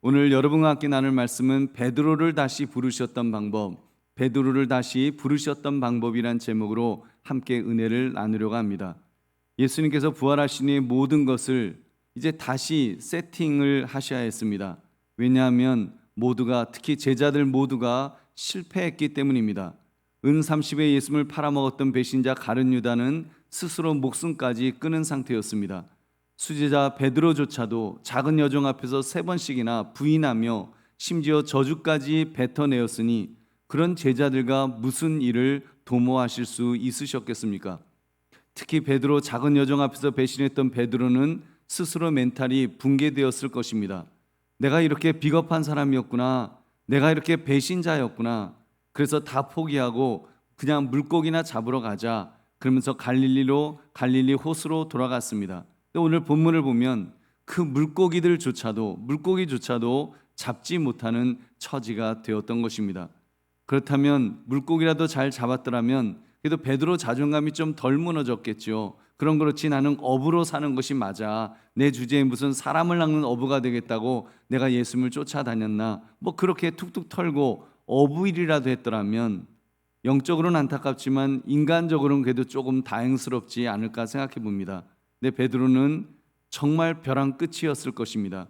오늘 여러분과 함께 나눌 말씀은 베드로를 다시 부르셨던 방법, 베드로를 다시 부르셨던 방법이란 제목으로 함께 은혜를 나누려고 합니다. 예수님께서 부활하시니 모든 것을 이제 다시 세팅을 하셔야 했습니다. 왜냐하면 모두가, 특히 제자들 모두가 실패했기 때문입니다. 은 30에 예수님을 팔아먹었던 배신자 가룟 유다는 스스로 목숨까지 끊은 상태였습니다. 수제자 베드로조차도 작은 여종 앞에서 3번씩이나 부인하며 심지어 저주까지 뱉어내었으니 그런 제자들과 무슨 일을 도모하실 수 있으셨겠습니까? 특히 베드로, 작은 여종 앞에서 배신했던 베드로는 스스로 멘탈이 붕괴되었을 것입니다. 내가 이렇게 비겁한 사람이었구나, 내가 이렇게 배신자였구나, 그래서 다 포기하고 그냥 물고기나 잡으러 가자 그러면서 갈릴리 호수로 돌아갔습니다. 오늘 본문을 보면 그 물고기조차도 잡지 못하는 처지가 되었던 것입니다. 그렇다면 물고기라도 잘 잡았더라면 그래도 베드로 자존감이 좀 덜 무너졌겠죠. 그렇지, 나는 어부로 사는 것이 맞아, 내 주제에 무슨 사람을 낚는 어부가 되겠다고 내가 예수님을 쫓아다녔나, 그렇게 툭툭 털고 어부일이라도 했더라면 영적으로는 안타깝지만 인간적으로는 그래도 조금 다행스럽지 않을까 생각해 봅니다. 근데 베드로는 정말 벼랑 끝이었을 것입니다.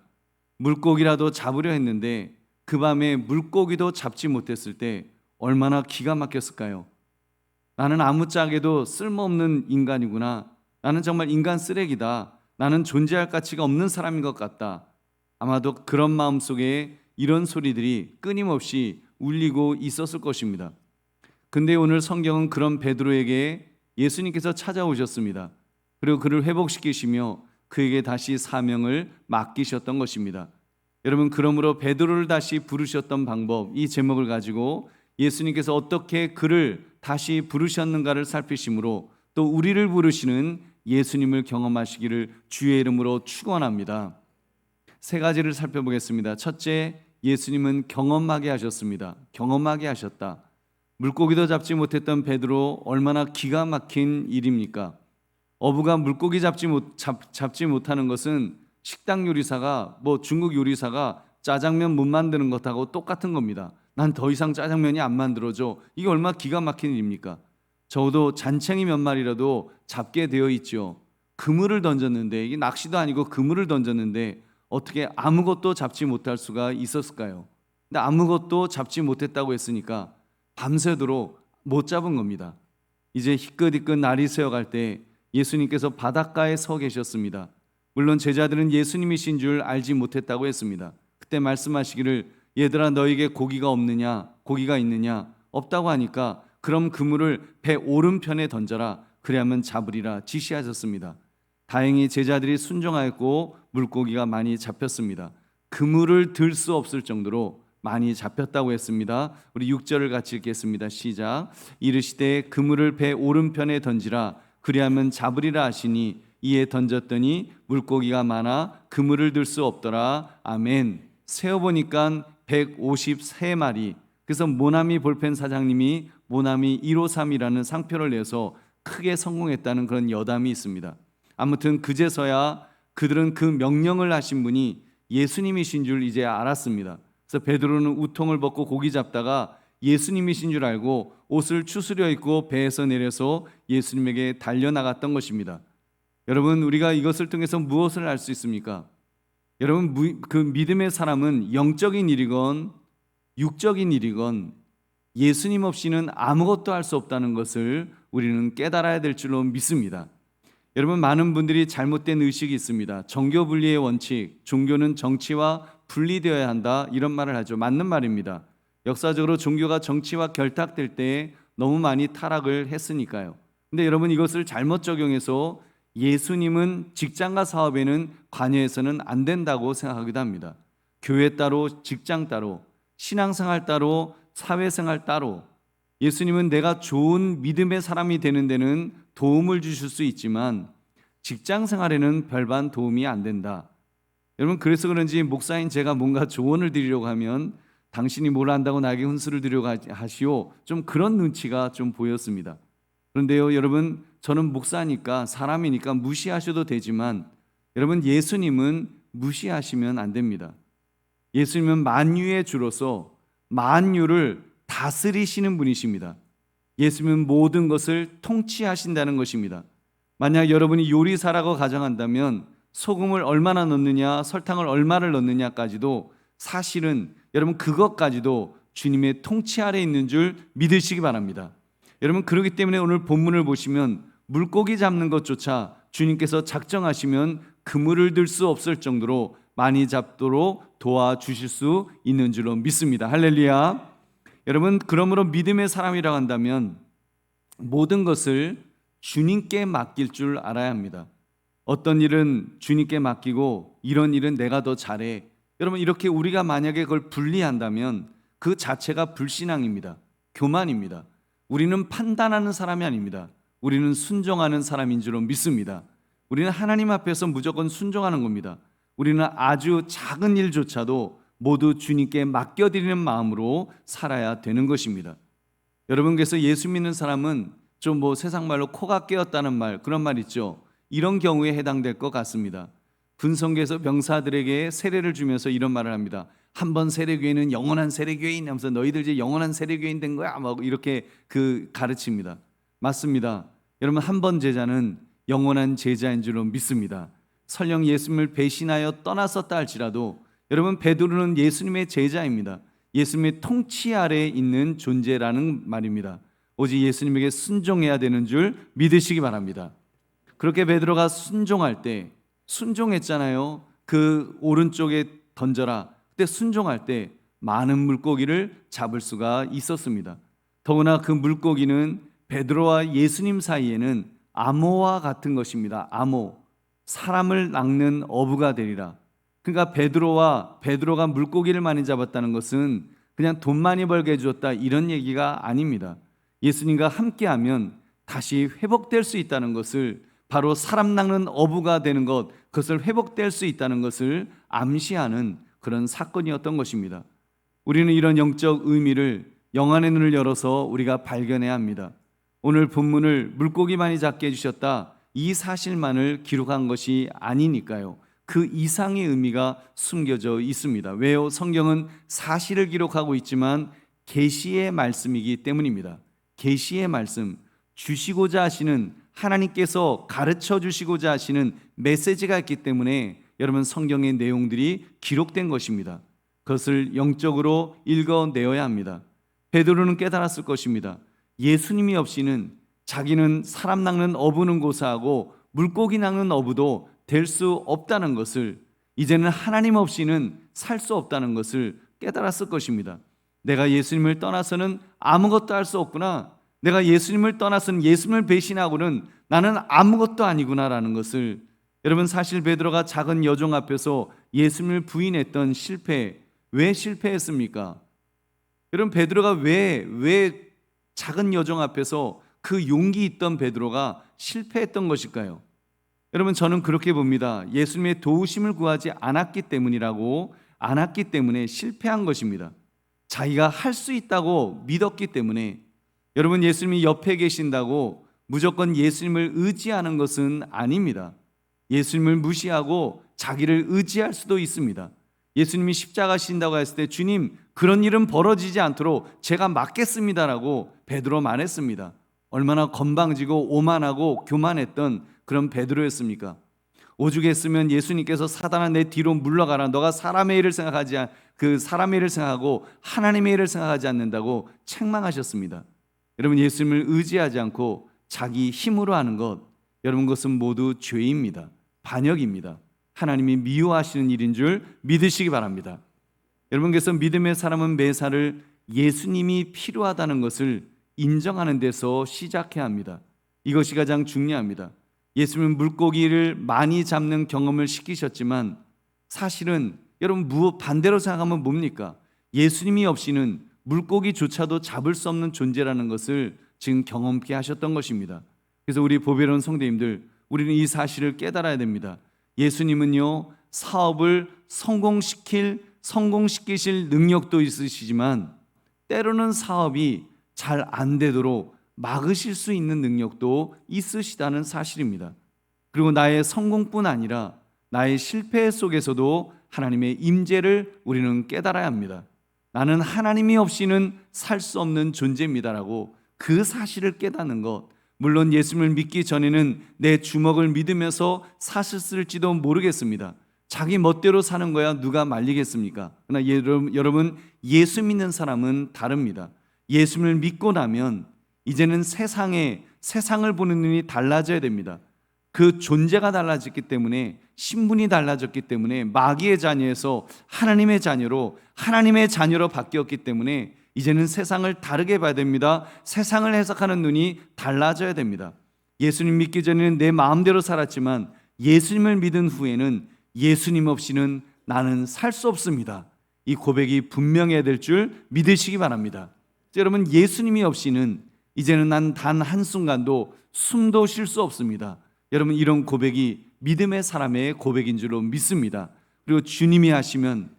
물고기라도 잡으려 했는데 그 밤에 물고기도 잡지 못했을 때 얼마나 기가 막혔을까요? 나는 아무짝에도 쓸모없는 인간이구나, 나는 정말 인간 쓰레기다, 나는 존재할 가치가 없는 사람인 것 같다. 아마도 그런 마음속에 이런 소리들이 끊임없이 울리고 있었을 것입니다. 근데 오늘 성경은 그런 베드로에게 예수님께서 찾아오셨습니다. 그리고 그를 회복시키시며 그에게 다시 사명을 맡기셨던 것입니다. 여러분, 그러므로 베드로를 다시 부르셨던 방법, 이 제목을 가지고 예수님께서 어떻게 그를 다시 부르셨는가를 살피심으로 또 우리를 부르시는 예수님을 경험하시기를 주의 이름으로 축원합니다. 3가지를 살펴보겠습니다. 첫째, 예수님은 경험하게 하셨습니다. 경험하게 하셨다. 물고기도 잡지 못했던 베드로, 얼마나 기가 막힌 일입니까? 어부가 물고기 잡지 못하는 것은 식당 요리사가, 중국 요리사가 짜장면 못 만드는 것하고 똑같은 겁니다. 난 더 이상 짜장면이 안 만들어져. 이게 얼마나 기가 막힌 일입니까? 적어도 잔챙이 몇 마리라도 잡게 되어 있죠. 그물을 던졌는데, 이게 낚시도 아니고 그물을 던졌는데 어떻게 아무것도 잡지 못할 수가 있었을까요? 근데 아무것도 잡지 못했다고 했으니까 밤새도록 못 잡은 겁니다. 이제 희끗희끗 날이 새어갈 때 예수님께서 바닷가에 서 계셨습니다. 물론 제자들은 예수님이신 줄 알지 못했다고 했습니다. 그때 말씀하시기를, 얘들아, 너에게 고기가 없느냐? 고기가 있느냐? 없다고 하니까 그럼 그물을 배 오른편에 던져라, 그리하면 잡으리라 지시하셨습니다. 다행히 제자들이 순종하였고 물고기가 많이 잡혔습니다. 그물을 들 수 없을 정도로 많이 잡혔다고 했습니다. 우리 6절을 같이 읽겠습니다. 시작. 이르시되 그물을 배 오른편에 던지라, 그리하면 잡으리라 하시니 이에 던졌더니 물고기가 많아 그물을 들 수 없더라. 아멘. 세어보니까 153마리. 그래서 모나미 볼펜 사장님이 모나미 153이라는 상표를 내서 크게 성공했다는 그런 여담이 있습니다. 아무튼 그제서야 그들은 그 명령을 하신 분이 예수님이신 줄 이제 알았습니다. 그래서 베드로는 우통을 벗고 고기 잡다가 예수님이신 줄 알고 옷을 추스려 입고 배에서 내려서 예수님에게 달려나갔던 것입니다. 여러분, 우리가 이것을 통해서 무엇을 알 수 있습니까? 여러분, 그 믿음의 사람은 영적인 일이건 육적인 일이건 예수님 없이는 아무것도 할 수 없다는 것을 우리는 깨달아야 될 줄로 믿습니다. 여러분, 많은 분들이 잘못된 의식이 있습니다. 정교 분리의 원칙, 종교는 정치와 분리되어야 한다, 이런 말을 하죠. 맞는 말입니다. 역사적으로 종교가 정치와 결탁될 때 너무 많이 타락을 했으니까요. 근데 여러분, 이것을 잘못 적용해서 예수님은 직장과 사업에는 관여해서는 안 된다고 생각하기도 합니다. 교회 따로, 직장 따로, 신앙생활 따로, 사회생활 따로. 예수님은 내가 좋은 믿음의 사람이 되는 데는 도움을 주실 수 있지만 직장생활에는 별반 도움이 안 된다. 여러분, 그래서 그런지 목사인 제가 뭔가 조언을 드리려고 하면 당신이 뭘 안다고 나에게 훈수를 드리려고 하시오, 좀 그런 눈치가 좀 보였습니다. 그런데요, 여러분, 저는 목사니까, 사람이니까 무시하셔도 되지만 여러분, 예수님은 무시하시면 안 됩니다. 예수님은 만유의 주로서 만유를 다스리시는 분이십니다. 예수님은 모든 것을 통치하신다는 것입니다. 만약 여러분이 요리사라고 가정한다면 소금을 얼마나 넣느냐, 설탕을 얼마를 넣느냐까지도 사실은 여러분 그것까지도 주님의 통치 아래 있는 줄 믿으시기 바랍니다. 여러분 그렇기 때문에 오늘 본문을 보시면 물고기 잡는 것조차 주님께서 작정하시면 그물을 들 수 없을 정도로 많이 잡도록 도와주실 수 있는 줄로 믿습니다. 할렐루야. 여러분 그러므로 믿음의 사람이라고 한다면 모든 것을 주님께 맡길 줄 알아야 합니다. 어떤 일은 주님께 맡기고 이런 일은 내가 더 잘해. 여러분 이렇게 우리가 만약에 그걸 분리한다면 그 자체가 불신앙입니다. 교만입니다. 우리는 판단하는 사람이 아닙니다. 우리는 순종하는 사람인 줄로 믿습니다. 우리는 하나님 앞에서 무조건 순종하는 겁니다. 우리는 아주 작은 일조차도 모두 주님께 맡겨드리는 마음으로 살아야 되는 것입니다. 여러분께서 예수 믿는 사람은 좀 세상 말로 코가 깨었다는 말, 그런 말 있죠. 이런 경우에 해당될 것 같습니다. 분성교에서 병사들에게 세례를 주면서 이런 말을 합니다. 한번 세례교회는 영원한 세례교회인 하면서 너희들 이제 영원한 세례교회인 된 거야 막 이렇게 가르칩니다. 맞습니다. 여러분 한 번 제자는 영원한 제자인 줄로 믿습니다. 설령 예수님을 배신하여 떠났었다 할지라도 여러분 베드로는 예수님의 제자입니다. 예수님의 통치 아래에 있는 존재라는 말입니다. 오직 예수님에게 순종해야 되는 줄 믿으시기 바랍니다. 그렇게 베드로가 순종할 때 순종했잖아요. 그 오른쪽에 던져라. 그때 순종할 때 많은 물고기를 잡을 수가 있었습니다. 더구나 그 물고기는 베드로와 예수님 사이에는 암호와 같은 것입니다. 암호, 사람을 낚는 어부가 되리라. 그러니까 베드로가 물고기를 많이 잡았다는 것은 그냥 돈 많이 벌게 해주었다 이런 얘기가 아닙니다. 예수님과 함께하면 다시 회복될 수 있다는 것을, 바로 사람 낚는 어부가 되는 것, 그것을 회복될 수 있다는 것을 암시하는 그런 사건이었던 것입니다. 우리는 이런 영적 의미를 영안의 눈을 열어서 우리가 발견해야 합니다. 오늘 본문을 물고기 많이 잡게 해주셨다, 이 사실만을 기록한 것이 아니니까요. 그 이상의 의미가 숨겨져 있습니다. 왜요? 성경은 사실을 기록하고 있지만 계시의 말씀이기 때문입니다. 계시의 말씀, 주시고자 하시는, 하나님께서 가르쳐 주시고자 하시는 메시지가 있기 때문에 여러분 성경의 내용들이 기록된 것입니다. 그것을 영적으로 읽어내어야 합니다. 베드로는 깨달았을 것입니다. 예수님이 없이는 자기는 사람 낚는 어부는 고사하고 물고기 낚는 어부도 될 수 없다는 것을, 이제는 하나님 없이는 살 수 없다는 것을 깨달았을 것입니다. 내가 예수님을 떠나서는 아무것도 할 수 없구나. 내가 예수님을 떠나서는, 예수님을 배신하고는 나는 아무것도 아니구나라는 것을, 여러분 사실 베드로가 작은 여종 앞에서 예수님을 부인했던 실패, 왜 실패했습니까? 여러분 베드로가 왜 작은 여종 앞에서 그 용기 있던 베드로가 실패했던 것일까요? 여러분 저는 그렇게 봅니다. 예수님의 도우심을 구하지 않았기 때문에 실패한 것입니다. 자기가 할 수 있다고 믿었기 때문에. 여러분 예수님이 옆에 계신다고 무조건 예수님을 의지하는 것은 아닙니다. 예수님을 무시하고 자기를 의지할 수도 있습니다. 예수님이 십자가 지신다고 했을 때 주님 그런 일은 벌어지지 않도록 제가 막겠습니다라고 베드로 말했습니다. 얼마나 건방지고 오만하고 교만했던 그런 베드로였습니까? 오죽했으면 예수님께서 사단아 내 뒤로 물러가라, 너가 사람의 일을 생각하고 하나님의 일을 생각하지 않는다고 책망하셨습니다. 여러분 예수님을 의지하지 않고 자기 힘으로 하는 것, 여러분 그것은 모두 죄입니다. 반역입니다. 하나님이 미워하시는 일인 줄 믿으시기 바랍니다. 여러분께서 믿음의 사람은 매사를 예수님이 필요하다는 것을 인정하는 데서 시작해야 합니다. 이것이 가장 중요합니다. 예수님은 물고기를 많이 잡는 경험을 시키셨지만 사실은 여러분 반대로 생각하면 뭡니까? 예수님이 없이는 물고기조차도 잡을 수 없는 존재라는 것을 지금 경험케 하셨던 것입니다. 그래서 우리 보배로운 성도님들, 우리는 이 사실을 깨달아야 됩니다. 예수님은요 사업을 성공시키실 능력도 있으시지만 때로는 사업이 잘 안 되도록 막으실 수 있는 능력도 있으시다는 사실입니다. 그리고 나의 성공뿐 아니라 나의 실패 속에서도 하나님의 임재를 우리는 깨달아야 합니다. 나는 하나님이 없이는 살 수 없는 존재입니다라고 그 사실을 깨닫는 것. 물론 예수님을 믿기 전에는 내 주먹을 믿으면서 사셨을지도 모르겠습니다. 자기 멋대로 사는 거야 누가 말리겠습니까? 그러나 여러분 예수 믿는 사람은 다릅니다. 예수님을 믿고 나면 이제는 세상을 보는 눈이 달라져야 됩니다. 그 존재가 달라졌기 때문에, 신분이 달라졌기 때문에, 마귀의 자녀에서 하나님의 자녀로 바뀌었기 때문에 이제는 세상을 다르게 봐야 됩니다. 세상을 해석하는 눈이 달라져야 됩니다. 예수님 믿기 전에는 내 마음대로 살았지만 예수님을 믿은 후에는 예수님 없이는 나는 살 수 없습니다. 이 고백이 분명해야 될 줄 믿으시기 바랍니다. 여러분, 예수님이 없이는 이제는 난 단 한순간도 숨도 쉴 수 없습니다. 여러분, 이런 고백이 믿음의 사람의 고백인 줄로 믿습니다. 그리고 주님이 하시면,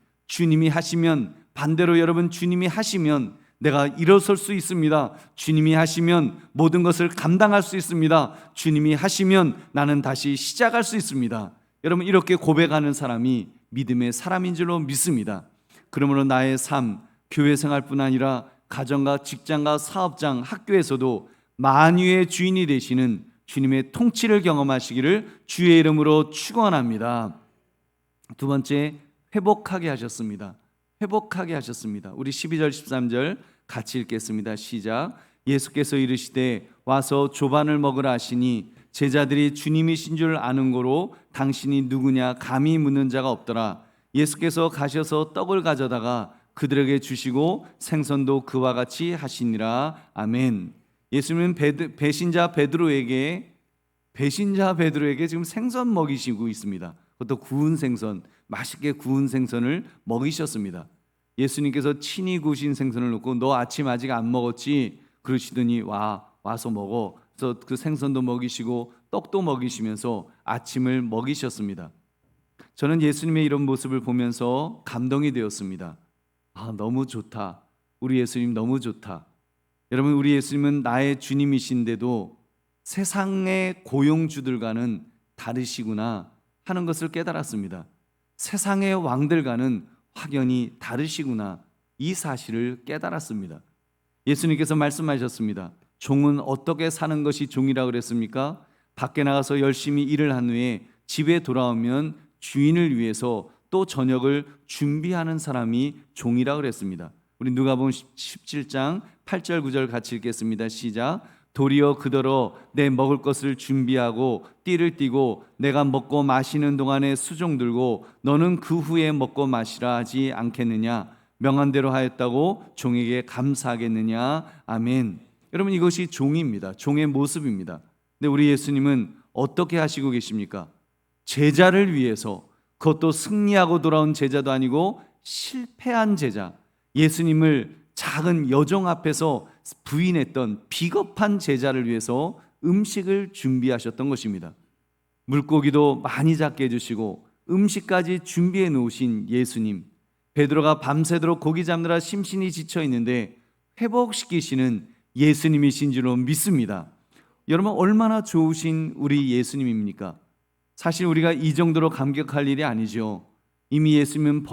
반대로 여러분, 주님이 하시면 내가 일어설 수 있습니다. 주님이 하시면 모든 것을 감당할 수 있습니다. 주님이 하시면 나는 다시 시작할 수 있습니다. 여러분, 이렇게 고백하는 사람이 믿음의 사람인 줄로 믿습니다. 그러므로 나의 삶, 교회 생활뿐 아니라 가정과 직장과 사업장, 학교에서도 만유의 주인이 되시는 주님의 통치를 경험하시기를 주의 이름으로 축원합니다. 두 번째, 회복하게 하셨습니다. 우리 12절 13절 같이 읽겠습니다. 시작. 예수께서 이르시되 와서 조반을 먹으라 하시니 제자들이 주님이신 줄 아는 고로 당신이 누구냐 감히 묻는 자가 없더라. 예수께서 가셔서 떡을 가져다가 그들에게 주시고 생선도 그와 같이 하시니라. 아멘. 예수님은 배신자 베드로에게 지금 생선 먹이시고 있습니다. 그것도 구운 생선, 맛있게 구운 생선을 먹이셨습니다. 예수님께서 친히 구우신 생선을 놓고 너 아침 아직 안 먹었지? 그러시더니 와서 먹어. 그래서 그 생선도 먹이시고 떡도 먹이시면서 아침을 먹이셨습니다. 저는 예수님의 이런 모습을 보면서 감동이 되었습니다. 너무 좋다. 우리 예수님 너무 좋다. 여러분, 우리 예수님은 나의 주님이신데도 세상의 고용주들과는 다르시구나 하는 것을 깨달았습니다. 세상의 왕들과는 확연히 다르시구나, 이 사실을 깨달았습니다. 예수님께서 말씀하셨습니다. 종은 어떻게 사는 것이 종이라 그랬습니까? 밖에 나가서 열심히 일을 한 후에 집에 돌아오면 주인을 위해서 또 저녁을 준비하는 사람이 종이라 그랬습니다. 우리 누가복음 17장 8절 9절 같이 읽겠습니다. 시작. 도리어 그더러 내 먹을 것을 준비하고 띠를 띠고 내가 먹고 마시는 동안에 수종 들고 너는 그 후에 먹고 마시라 하지 않겠느냐? 명한 대로 하였다고 종에게 감사하겠느냐? 아멘. 여러분, 이것이 종입니다. 종의 모습입니다. 근데 우리 예수님은 어떻게 하시고 계십니까? 제자를 위해서, 그것도 승리하고 돌아온 제자도 아니고 실패한 제자, 예수님을 작은 여종 앞에서 부인했던 비겁한 제자를 위해서 음식을 준비하셨던 것입니다. 물고기도 많이 잡게 해주시고 음식까지 준비해 놓으신 예수님, 베드로가 밤새도록 고기 잡느라 심신이 지쳐 있는데 회복시키시는 예수님이신 줄로 믿습니다. 여러분, 얼마나 좋으신 우리 예수님입니까? 사실 우리가 이 정도로 감격할 일이 아니죠. 이미 예수님은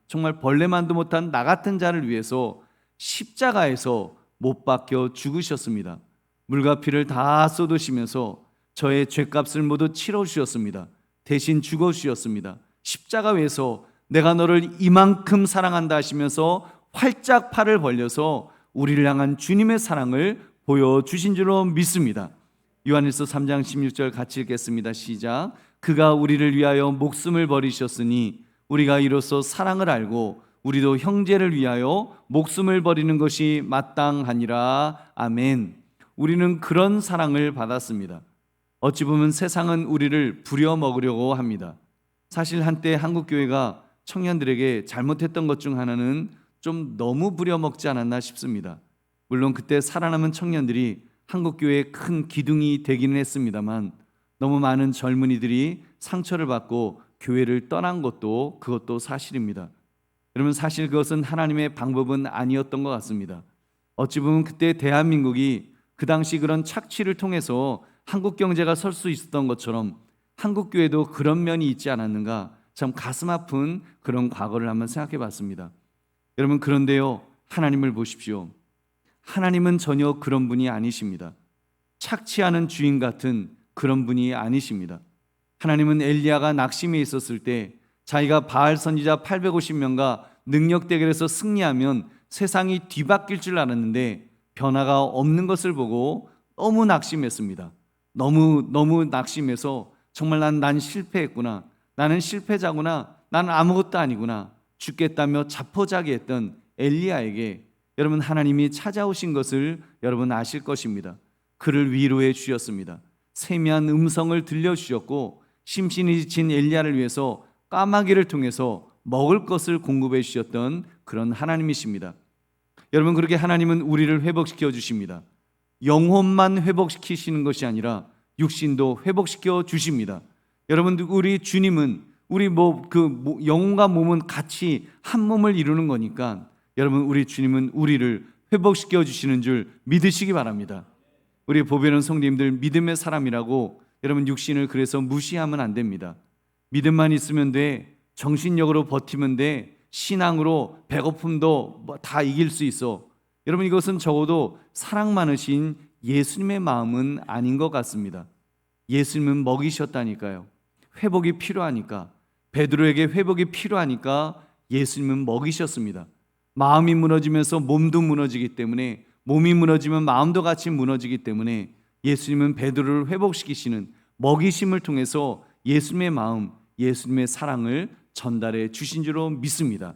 정말 벌레만도 못한 나 같은 자를 위해서 십자가에서 못 박혀 죽으셨습니다. 물과 피를 다 쏟으시면서 저의 죄값을 모두 치러 주셨습니다. 대신 죽어 주셨습니다. 십자가 위에서 내가 너를 이만큼 사랑한다 하시면서 활짝 팔을 벌려서 우리를 향한 주님의 사랑을 보여주신 줄로 믿습니다. 요한일서 3장 16절 같이 읽겠습니다. 시작. 그가 우리를 위하여 목숨을 버리셨으니 우리가 이로써 사랑을 알고 우리도 형제를 위하여 목숨을 버리는 것이 마땅하니라. 아멘. 우리는 그런 사랑을 받았습니다. 어찌 보면 세상은 우리를 부려먹으려고 합니다. 사실 한때 한국교회가 청년들에게 잘못했던 것 중 하나는 좀 너무 부려먹지 않았나 싶습니다. 물론 그때 살아남은 청년들이 한국교회의 큰 기둥이 되기는 했습니다만 너무 많은 젊은이들이 상처를 받고 교회를 떠난 그것도 사실입니다. 여러분, 사실 그것은 하나님의 방법은 아니었던 것 같습니다. 어찌 보면 그때 대한민국이 그 당시 그런 착취를 통해서 한국 경제가 설 수 있었던 것처럼 한국교회도 그런 면이 있지 않았는가 참 가슴 아픈 그런 과거를 한번 생각해 봤습니다. 여러분, 그런데요, 하나님을 보십시오. 하나님은 전혀 그런 분이 아니십니다. 착취하는 주인 같은 그런 분이 아니십니다. 하나님은 엘리야가 낙심해 있었을 때 자기가 바알 선지자 850명과 능력 대결에서 승리하면 세상이 뒤바뀔 줄 알았는데 변화가 없는 것을 보고 너무 낙심했습니다. 너무 낙심해서 정말 난 실패했구나, 나는 실패자구나, 나는 아무것도 아니구나, 죽겠다며 자포자기했던 엘리야에게 여러분, 하나님이 찾아오신 것을 여러분 아실 것입니다. 그를 위로해 주셨습니다. 세미한 음성을 들려주셨고 심신이 지친 엘리야를 위해서 까마귀를 통해서 먹을 것을 공급해 주셨던 그런 하나님이십니다. 여러분, 그렇게 하나님은 우리를 회복시켜 주십니다. 영혼만 회복시키시는 것이 아니라 육신도 회복시켜 주십니다. 여러분, 우리 주님은 우리 영혼과 몸은 같이 한 몸을 이루는 거니까 여러분, 우리 주님은 우리를 회복시켜 주시는 줄 믿으시기 바랍니다. 우리 보배로운 성도님들, 믿음의 사람이라고 여러분 육신을 그래서 무시하면 안 됩니다. 믿음만 있으면 돼, 정신력으로 버티면 돼, 신앙으로 배고픔도 다 이길 수 있어. 여러분, 이것은 적어도 사랑 많으신 예수님의 마음은 아닌 것 같습니다. 예수님은 먹이셨다니까요. 회복이 필요하니까, 베드로에게 회복이 필요하니까 예수님은 먹이셨습니다. 마음이 무너지면서 몸도 무너지기 때문에, 몸이 무너지면 마음도 같이 무너지기 때문에 예수님은 베드로를 회복시키시는 먹이심을 통해서 예수님의 마음, 예수님의 사랑을 전달해 주신 줄로 믿습니다.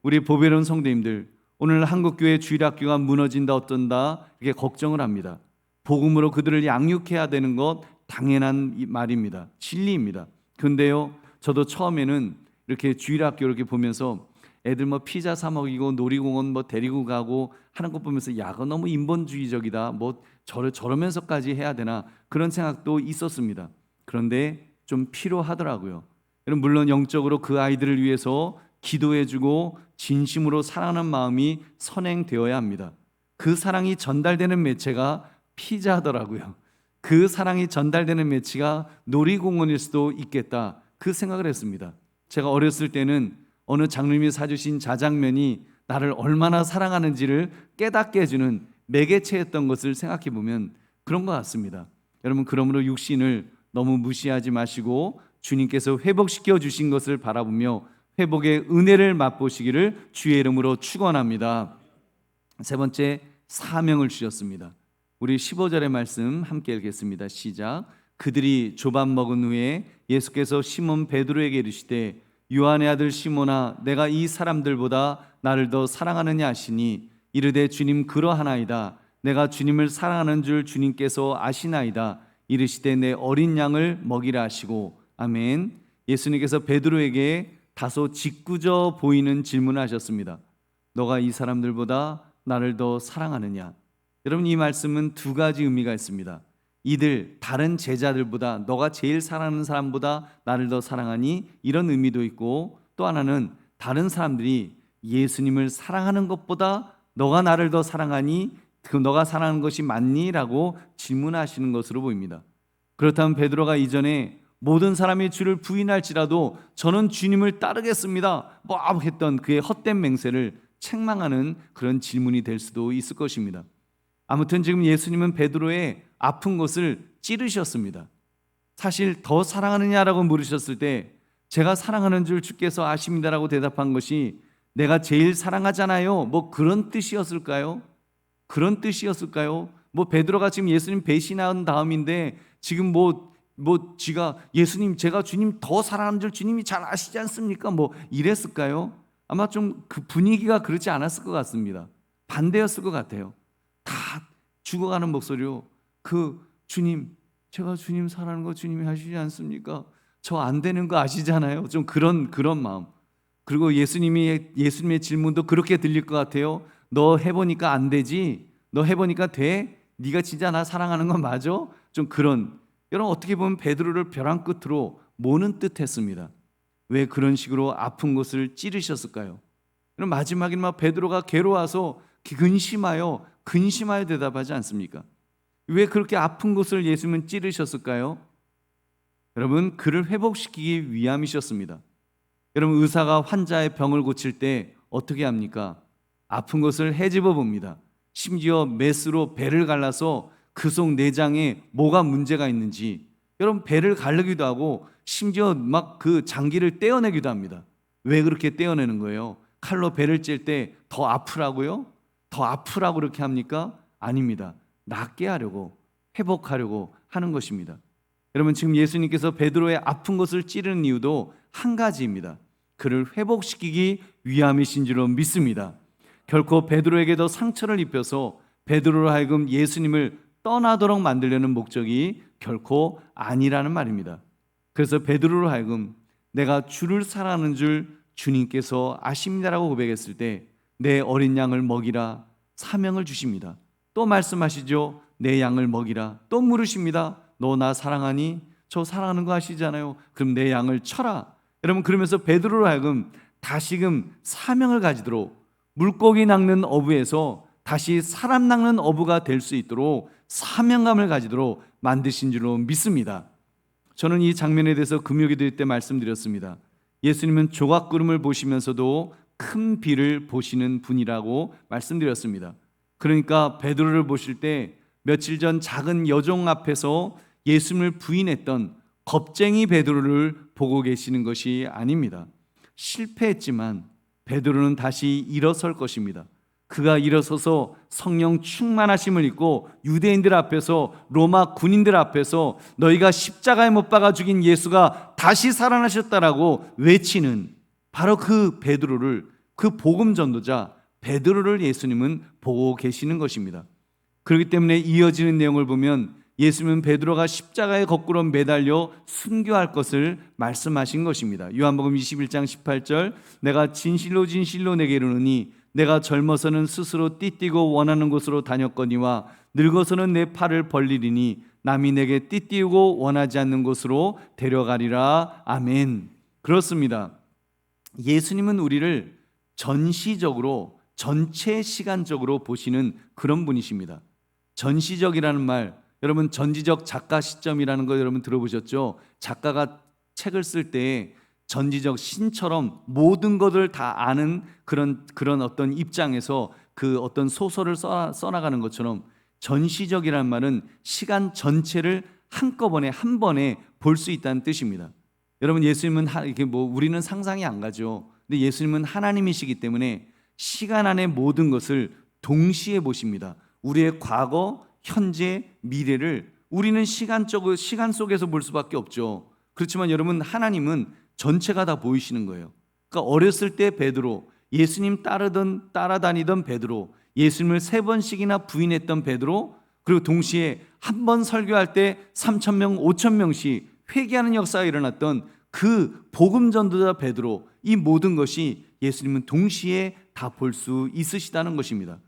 우리 보배로운 성도님들, 오늘 한국교회 주일학교가 무너진다 어떤다 이렇게 걱정을 합니다. 복음으로 그들을 양육해야 되는 것 당연한 말입니다. 진리입니다. 그런데요, 저도 처음에는 이렇게 주일학교 이렇게 보면서 애들 피자 사 먹이고 놀이공원 데리고 가고 하는 것 보면서 야, 그거 너무 인본주의적이다, 저러면서까지 해야 되나, 그런 생각도 있었습니다. 그런데 좀 필요하더라고요. 여러분, 물론 영적으로 그 아이들을 위해서 기도해주고 진심으로 사랑하는 마음이 선행되어야 합니다. 그 사랑이 전달되는 매체가 피자더라고요. 그 사랑이 전달되는 매체가 놀이공원일 수도 있겠다, 그 생각을 했습니다. 제가 어렸을 때는 어느 장로님이 사주신 자장면이 나를 얼마나 사랑하는지를 깨닫게 해주는 매개체였던 것을 생각해 보면 그런 것 같습니다. 여러분, 그러므로 육신을 너무 무시하지 마시고 주님께서 회복시켜 주신 것을 바라보며 회복의 은혜를 맛보시기를 주의 이름으로 축원합니다. 세 번째, 사명을 주셨습니다. 우리 15절의 말씀 함께 읽겠습니다. 시작. 그들이 조밥 먹은 후에 예수께서 시몬 베드로에게 이르시되 요한의 아들 시몬아, 내가 이 사람들보다 나를 더 사랑하느냐 하시니 이르되 주님, 그러하나이다. 내가 주님을 사랑하는 줄 주님께서 아시나이다. 이르시되 내 어린 양을 먹이라 하시고. 아멘. 예수님께서 베드로에게 다소 짓궂어 보이는 질문을 하셨습니다. 너가 이 사람들보다 나를 더 사랑하느냐? 여러분, 이 말씀은 두 가지 의미가 있습니다. 이들 다른 제자들보다, 너가 제일 사랑하는 사람보다 나를 더 사랑하니, 이런 의미도 있고, 또 하나는 다른 사람들이 예수님을 사랑하는 것보다 너가 나를 더 사랑하니 그 너가 사랑하는 것이 맞니? 라고 질문하시는 것으로 보입니다. 그렇다면 베드로가 이전에 모든 사람이 주를 부인할지라도 저는 주님을 따르겠습니다 했던 그의 헛된 맹세를 책망하는 그런 질문이 될 수도 있을 것입니다. 아무튼 지금 예수님은 베드로의 아픈 것을 찌르셨습니다. 사실 더 사랑하느냐라고 물으셨을 때 제가 사랑하는 줄 주께서 아십니다라고 대답한 것이 내가 제일 사랑하잖아요, 그런 뜻이었을까요? 그런 뜻이었을까요? 베드로가 지금 예수님 배신한 다음인데 지금 지가 예수님, 제가 주님 더 사랑하는 줄 주님이 잘 아시지 않습니까? 이랬을까요? 아마 좀 그 분위기가 그렇지 않았을 것 같습니다. 반대였을 것 같아요. 다 죽어가는 목소리로 주님, 제가 주님 사랑하는 거 주님이 아시지 않습니까? 저 안 되는 거 아시잖아요. 좀 그런 마음. 그리고 예수님의 질문도 그렇게 들릴 것 같아요. 너 해보니까 안 되지? 너 해보니까 돼? 네가 진짜 나 사랑하는 건 맞아? 좀 그런. 여러분, 어떻게 보면 베드로를 벼랑 끝으로 모는 듯 했습니다. 왜 그런 식으로 아픈 것을 찌르셨을까요? 그럼 마지막에는 베드로가 괴로워서 근심하여 대답하지 않습니까? 왜 그렇게 아픈 것을 예수님은 찌르셨을까요? 여러분, 그를 회복시키기 위함이셨습니다. 여러분, 의사가 환자의 병을 고칠 때 어떻게 합니까? 아픈 것을 헤집어 봅니다. 심지어 메스로 배를 갈라서 그 속 내장에 뭐가 문제가 있는지, 여러분, 배를 가르기도 하고 심지어 막 그 장기를 떼어내기도 합니다. 왜 그렇게 떼어내는 거예요? 칼로 배를 찔 때 더 아프라고요? 더 아프라고 그렇게 합니까? 아닙니다. 낫게 하려고, 회복하려고 하는 것입니다. 여러분, 지금 예수님께서 베드로의 아픈 것을 찌르는 이유도 한 가지입니다. 그를 회복시키기 위함이신 줄로 믿습니다. 결코 베드로에게도 상처를 입혀서 베드로로 하여금 예수님을 떠나도록 만들려는 목적이 결코 아니라는 말입니다. 그래서 베드로로 하여금 내가 주를 사랑하는 줄 주님께서 아십니다라고 고백했을 때 내 어린 양을 먹이라 사명을 주십니다. 또 말씀하시죠. 내 양을 먹이라. 또 물으십니다. 너 나 사랑하니? 저 사랑하는 거 아시잖아요. 그럼 내 양을 쳐라. 여러분, 그러면서 베드로로 하여금 다시금 사명을 가지도록, 물고기 낚는 어부에서 다시 사람 낚는 어부가 될 수 있도록 사명감을 가지도록 만드신 줄로 믿습니다. 저는 이 장면에 대해서 금요기도 때 말씀드렸습니다. 예수님은 조각구름을 보시면서도 큰 비를 보시는 분이라고 말씀드렸습니다. 그러니까 베드로를 보실 때 며칠 전 작은 여종 앞에서 예수님을 부인했던 겁쟁이 베드로를 보고 계시는 것이 아닙니다. 실패했지만 베드로는 다시 일어설 것입니다. 그가 일어서서 성령 충만하심을 입고 유대인들 앞에서, 로마 군인들 앞에서 너희가 십자가에 못 박아 죽인 예수가 다시 살아나셨다라고 외치는 바로 그 베드로를, 그 복음 전도자 베드로를 예수님은 보고 계시는 것입니다. 그렇기 때문에 이어지는 내용을 보면 예수님은 베드로가 십자가에 거꾸로 매달려 순교할 것을 말씀하신 것입니다. 요한복음 21장 18절, 내가 진실로 진실로 내게 이르노니 내가 젊어서는 스스로 띠띠고 원하는 곳으로 다녔거니와 늙어서는 내 팔을 벌리리니 남이 내게 띠띠우고 원하지 않는 곳으로 데려가리라. 아멘. 그렇습니다. 예수님은 우리를 전시적으로, 전체 시간적으로 보시는 그런 분이십니다. 전시적이라는 말, 여러분, 전지적 작가 시점이라는 거 여러분 들어보셨죠? 작가가 책을 쓸 때 전지적 신처럼 모든 것을 다 아는 그런 어떤 입장에서 그 어떤 소설을 써나가는 것처럼, 전시적이라는 말은 시간 전체를 한꺼번에 한 번에 볼 수 있다는 뜻입니다. 여러분, 예수님은 이게 우리는 상상이 안 가죠. 근데 예수님은 하나님이시기 때문에 시간 안의 모든 것을 동시에 보십니다. 우리의 과거, 현재, 미래를 우리는 시간 속에서 볼 수밖에 없죠. 그렇지만 여러분, 하나님은 전체가 다 보이시는 거예요. 그러니까 어렸을 때 베드로, 예수님 따라다니던 베드로, 예수님을 3번씩이나 부인했던 베드로, 그리고 동시에 한 번 설교할 때 3,000명, 5,000명씩 회개하는 역사가 일어났던 그 복음 전도자 베드로, 이 모든 것이 예수님은 동시에 다 볼 수 있으시다는 것입니다.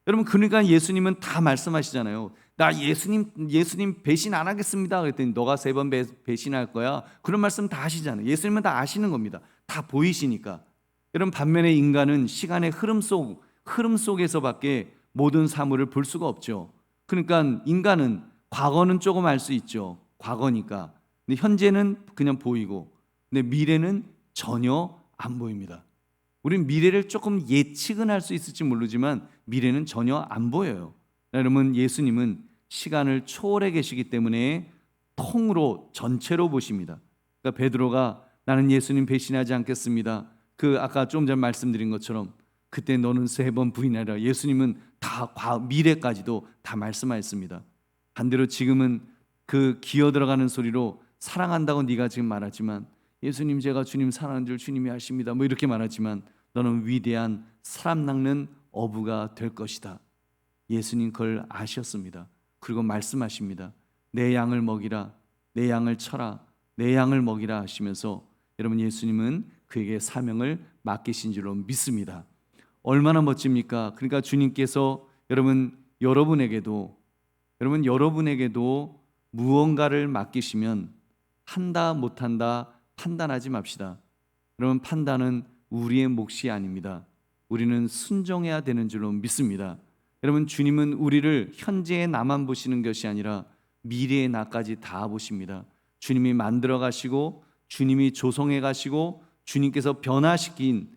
여러분, 그러니까 예수님은 다 말씀하시잖아요. 나 예수님 배신 안 하겠습니다. 그랬더니 너가 3번 배신할 거야. 그런 말씀 다 하시잖아요. 예수님은 다 아시는 겁니다. 다 보이시니까. 여러분, 반면에 인간은 시간의 흐름 속에서밖에 모든 사물을 볼 수가 없죠. 그러니까 인간은 과거는 조금 알 수 있죠. 과거니까. 근데 현재는 그냥 보이고, 근데 미래는 전혀 안 보입니다. 우린 미래를 조금 예측은 할 수 있을지 모르지만 미래는 전혀 안 보여요. 여러분, 예수님은 시간을 초월해 계시기 때문에 통으로 전체로 보십니다. 그러니까 베드로가 나는 예수님 배신하지 않겠습니다. 아까 좀 전 말씀드린 것처럼 그때 너는 3번 부인하라. 예수님은 다 미래까지도 다 말씀하셨습니다. 반대로 지금은 그 기어 들어가는 소리로 사랑한다고 네가 지금 말하지만, 예수님 제가 주님 사랑하는 줄 주님이 아십니다, 이렇게 말하지만 너는 위대한 사람 낚는 어부가 될 것이다. 예수님 그걸 아셨습니다. 그리고 말씀하십니다. 내 양을 먹이라, 내 양을 쳐라, 내 양을 먹이라 하시면서 여러분, 예수님은 그에게 사명을 맡기신 줄로 믿습니다. 얼마나 멋집니까? 그러니까 주님께서 여러분에게도 무언가를 맡기시면 한다 못한다 판단하지 맙시다. 여러분, 판단은 우리의 몫이 아닙니다. 우리는 순종해야 되는 줄로 믿습니다. 여러분, 주님은 우리를 현재의 나만 보시는 것이 아니라 미래의 나까지 다 보십니다. 주님이 만들어 가시고, 주님이 조성해 가시고, 주님께서 변화시킨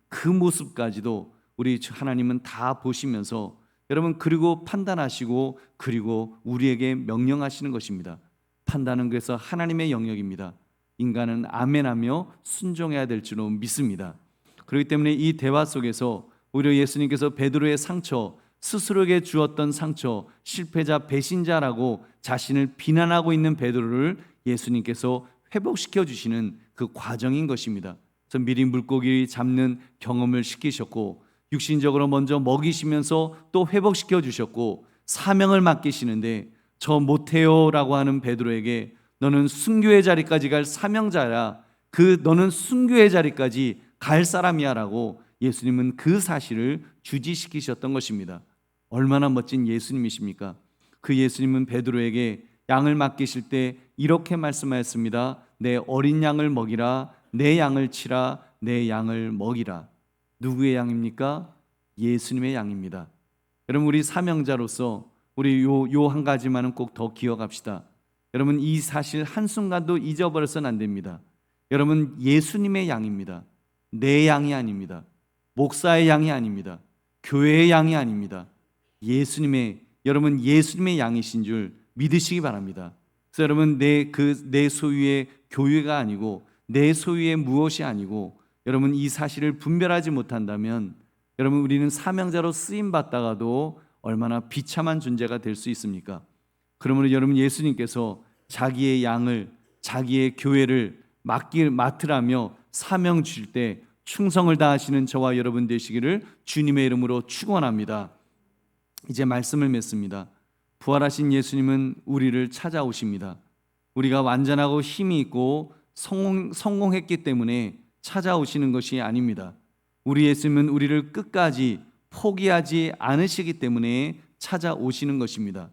그 모습까지도 우리 하나님은 다 보시면서 여러분 그리고 판단하시고 그리고 우리에게 명령하시는 것입니다. 판단은 그래서 하나님의 영역입니다. 인간은 아멘하며 순종해야 될 줄로 믿습니다. 그렇기 때문에 이 대화 속에서 오히려 예수님께서 베드로의 상처, 스스로에게 주었던 상처, 실패자, 배신자라고 자신을 비난하고 있는 베드로를 예수님께서 회복시켜 주시는 그 과정인 것입니다. 그래서 미리 물고기 잡는 경험을 시키셨고 육신적으로 먼저 먹이시면서 또 회복시켜 주셨고 사명을 맡기시는데 저 못해요 라고 하는 베드로에게 너는 순교의 자리까지 갈 사명자야, 너는 순교의 자리까지 갈 사람이야 라고 예수님은 그 사실을 주지시키셨던 것입니다. 얼마나 멋진 예수님이십니까? 그 예수님은 베드로에게 양을 맡기실 때 이렇게 말씀하였습니다. 내 어린 양을 먹이라, 내 양을 치라, 내 양을 먹이라. 누구의 양입니까? 예수님의 양입니다. 여러분 우리 사명자로서 우리 요 한 가지만은 꼭 더 기억합시다. 여러분 이 사실 한순간도 잊어버려서는 안 됩니다. 여러분 예수님의 양입니다. 내 양이 아닙니다. 목사의 양이 아닙니다. 교회의 양이 아닙니다. 여러분 예수님의 양이신 줄 믿으시기 바랍니다. 그래서 여러분 내 소유의 교회가 아니고 내 소유의 무엇이 아니고 여러분 이 사실을 분별하지 못한다면 여러분 우리는 사명자로 쓰임 받다가도 얼마나 비참한 존재가 될 수 있습니까? 그러므로 여러분 예수님께서 자기의 양을 자기의 교회를 맡으라며 사명 주실 때 충성을 다하시는 저와 여러분 되시기를 주님의 이름으로 축원합니다. 이제 말씀을 맺습니다. 부활하신 예수님은 우리를 찾아오십니다. 우리가 완전하고 힘이 있고 성공했기 때문에 찾아오시는 것이 아닙니다. 우리 예수님은 우리를 끝까지 포기하지 않으시기 때문에 찾아오시는 것입니다.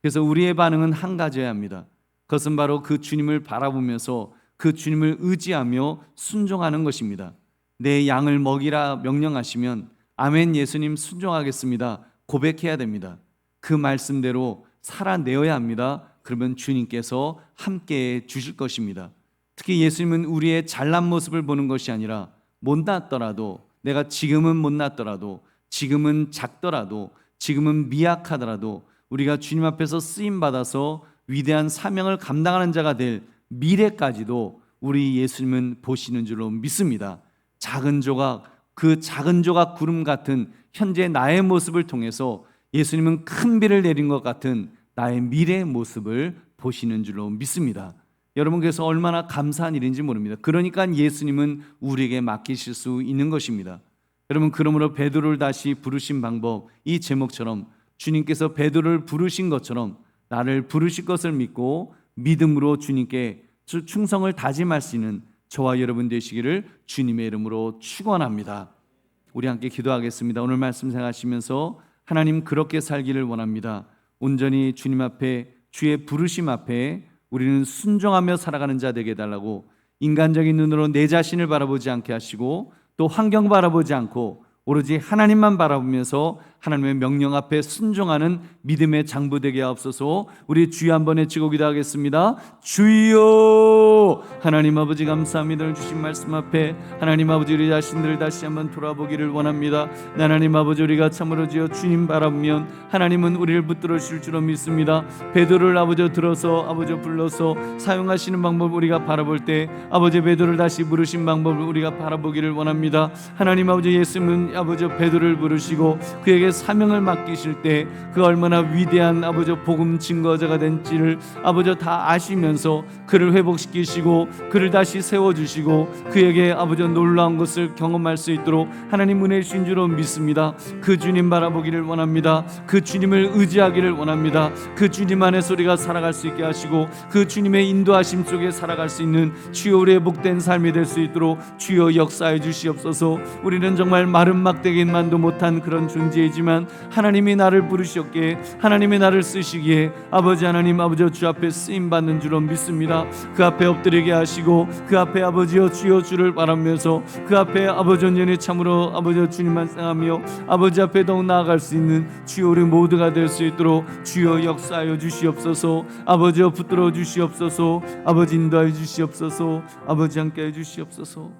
그래서 우리의 반응은 한 가지여야 합니다. 그것은 바로 그 주님을 바라보면서 그 주님을 의지하며 순종하는 것입니다. 내 양을 먹이라 명령하시면 아멘 예수님 순종하겠습니다 고백해야 됩니다. 그 말씀대로 살아내어야 합니다. 그러면 주님께서 함께해 주실 것입니다. 특히 예수님은 우리의 잘난 모습을 보는 것이 아니라 못났더라도, 내가 지금은 못났더라도, 지금은 작더라도, 지금은 미약하더라도 우리가 주님 앞에서 쓰임받아서 위대한 사명을 감당하는 자가 될 미래까지도 우리 예수님은 보시는 줄로 믿습니다. 그 작은 조각 구름 같은 현재 나의 모습을 통해서 예수님은 큰 비를 내린 것 같은 나의 미래의 모습을 보시는 줄로 믿습니다. 여러분 그래서 얼마나 감사한 일인지 모릅니다. 그러니까 예수님은 우리에게 맡기실 수 있는 것입니다. 여러분 그러므로 베드로를 다시 부르신 방법, 이 제목처럼 주님께서 베드로를 부르신 것처럼 나를 부르실 것을 믿고 믿음으로 주님께 충성을 다짐할 수 있는 저와 여러분 되시기를 주님의 이름으로 축원합니다. 우리 함께 기도하겠습니다. 오늘 말씀 생각하시면서 하나님 그렇게 살기를 원합니다. 온전히 주님 앞에, 주의 부르심 앞에 우리는 순종하며 살아가는 자 되게 해달라고, 인간적인 눈으로 내 자신을 바라보지 않게 하시고 또 환경 바라보지 않고 오로지 하나님만 바라보면서 하나님의 명령 앞에 순종하는 믿음의 장부 되게 하옵소서. 우리 주여 한번 외치고 기도하겠습니다. 주여, 하나님 아버지 감사합니다. 오늘 주신 말씀 앞에 하나님 아버지 우리 자신들을 다시 한번 돌아보기를 원합니다. 하나님 아버지 우리가 참으로 주님 바라보면 하나님은 우리를 붙들어 주실 줄로 믿습니다. 베드로를 아버지 들어서 아버지 불러서 사용하시는 방법을 우리가 바라볼 때 아버지 베드로를 다시 부르신 방법을 우리가 바라보기를 원합니다. 하나님 아버지 예수님은 아버지 베드로를 부르시고 그에게 사명을 맡기실 때 그 얼마나 위대한 아버지 복음 증거자가 된지를 아버지 다 아시면서 그를 회복시키시고 그를 다시 세워주시고 그에게 아버지 놀라운 것을 경험할 수 있도록 하나님 은혜 주신 줄로 믿습니다. 그 주님 바라보기를 원합니다. 그 주님을 의지하기를 원합니다. 그 주님 안에서 우리가 살아갈 수 있게 하시고 그 주님의 인도하심 속에 살아갈 수 있는 주여 우리의 복된 삶이 될 수 있도록 주여 역사해 주시옵소서. 우리는 정말 마른 막대기만도 못한 그런 존재이지 일이지만 하나님이 나를 부르셨기에, 하나님이 나를 쓰시기에 아버지 하나님, 아버지여 주 앞에 쓰임받는 줄로 믿습니다. 그 앞에 엎드리게 하시고 그 앞에 아버지여 주여 주를 바라면서 그 앞에 아버지 온전히 참으로 아버지여 주님만 생각하며 아버지 앞에 더욱 나아갈 수 있는 주여 우리 모두가 될 수 있도록 주여 역사하여 주시옵소서. 아버지여 붙들어 주시옵소서. 아버지 인도하여 주시옵소서. 아버지 함께해 주시옵소서.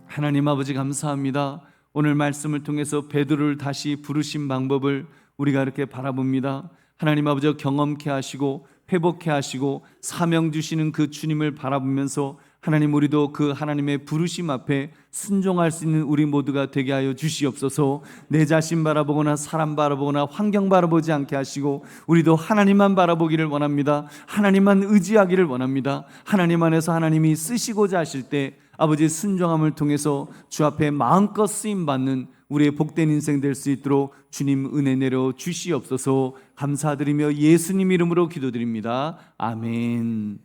하나님 아버지 감사합니다. 오늘 말씀을 통해서 베드로를 다시 부르신 방법을 우리가 이렇게 바라봅니다. 하나님 아버지 경험케 하시고 회복케 하시고 사명 주시는 그 주님을 바라보면서 하나님 우리도 그 하나님의 부르심 앞에 순종할 수 있는 우리 모두가 되게 하여 주시옵소서. 내 자신 바라보거나 사람 바라보거나 환경 바라보지 않게 하시고 우리도 하나님만 바라보기를 원합니다. 하나님만 의지하기를 원합니다. 하나님 안에서 하나님이 쓰시고자 하실 때 아버지의 순종함을 통해서 주 앞에 마음껏 쓰임받는 우리의 복된 인생 될 수 있도록 주님 은혜 내려 주시옵소서. 감사드리며 예수님 이름으로 기도드립니다. 아멘.